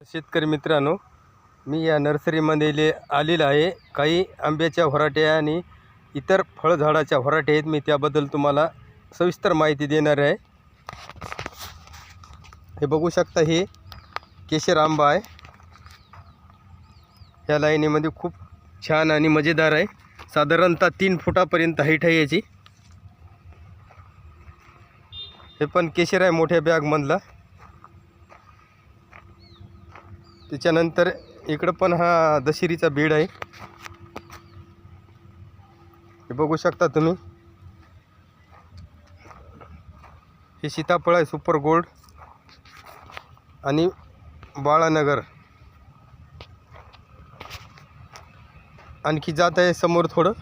शेतकरी मित्रांनो, मी या नर्सरीमध्ये आलेला आहे. काही आंब्याच्या व्हराट्या आणि इतर फळझाडाच्या व्हराट्या आहेत. मी त्याबद्दल तुम्हाला सविस्तर माहिती देणार आहे. हे बघू शकता, हे केशर आंबा आहे. ह्या लाईनीमध्ये खूप छान आणि मजेदार आहे. साधारणतः 3 फुटापर्यंत हाईट आहे याची. हे पण केशर आहे मोठ्या बॅगमधला. त्याच्यानंतर इकडं पण हा दशेरीचा बीड आहे. हे बघू शकता तुम्ही. हे सीताफळ आहे सुपर गोल्ड आणि बाळानगर. आणखी जात आहे समोर थोडं.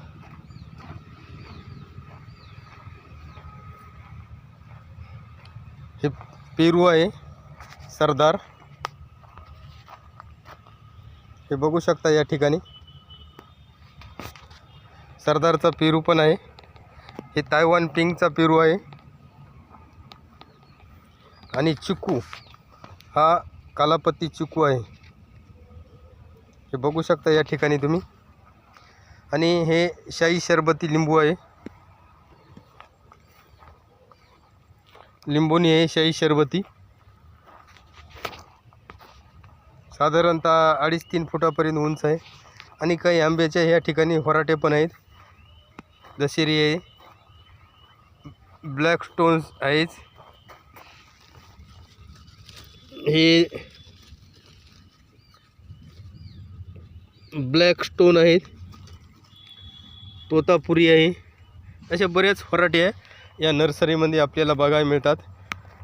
हे पेरू आहे सरदार. हे बघू शकता या ठिकाणी सरदारचा पेरू पण आहे. हे तायवान पिंकचा पेरू आहे. आणि चिकू, हा कालापत्ती चिकू आहे. हे बघू शकता या ठिकाणी तुम्ही. आणि हे शाही शरबती लिंबू आहे. लिंबोनी आहे शाही शरबती. साधारणतः 2.5-3 फुटापर्यंत उंच आहे. आणि काही आंब्याच्या ह्या ठिकाणी व्हराटे पण आहेत. दशेरी आहे, ब्लॅक स्टोन्स आहेत. हे ब्लॅक स्टोन आहेत. तोतापुरी आहे. अशा बऱ्याच व्हराटे आहे या नर्सरीमध्ये आपल्याला बघायला मिळतात.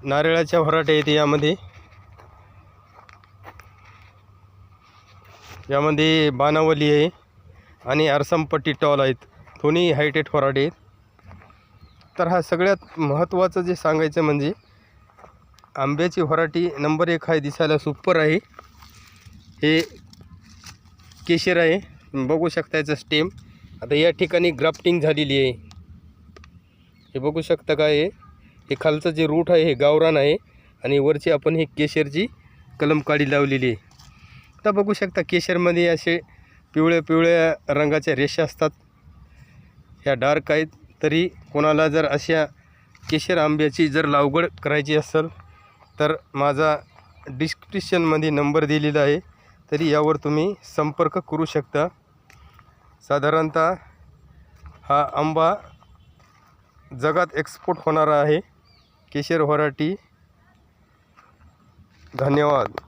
नारळाच्या व्हराटे आहेत यामध्ये. यामध्ये बानावली आहे आणि आरसमपट्टी टॉल आहेत. दोन्ही हायटेड व्हराटे आहेत. तर हा सगळ्यात महत्त्वाचं जे सांगायचं म्हणजे आंब्याची व्हराटी नंबर 1 आहे. दिसायला सुपर आहे. हे केशर आहे. बघू शकता याचं स्टेम. आता या ठिकाणी ग्राफ्टिंग झालेली आहे. हे बघू शकता काय आहे. हे खालचं जे रूट आहे हे गावरान आहे आणि वरची आपण ही केशरची कलम काढी लावलेली आहे. आता बघू शकता केशरमध्ये असे पिवळ्या रंगाच्या रेषा असतात. ह्या डार्क आहेत. तरी कोणाला जर अशा केशर आंब्याची जर लागवड करायची असेल तर माझा डिस्क्रिप्शनमध्ये नंबर दिलेला आहे. तरी यावर तुम्ही संपर्क करू शकता. साधारणतः हा आंबा जगात एक्सपोर्ट होणारा आहे, केशर व्हराटी. धन्यवाद.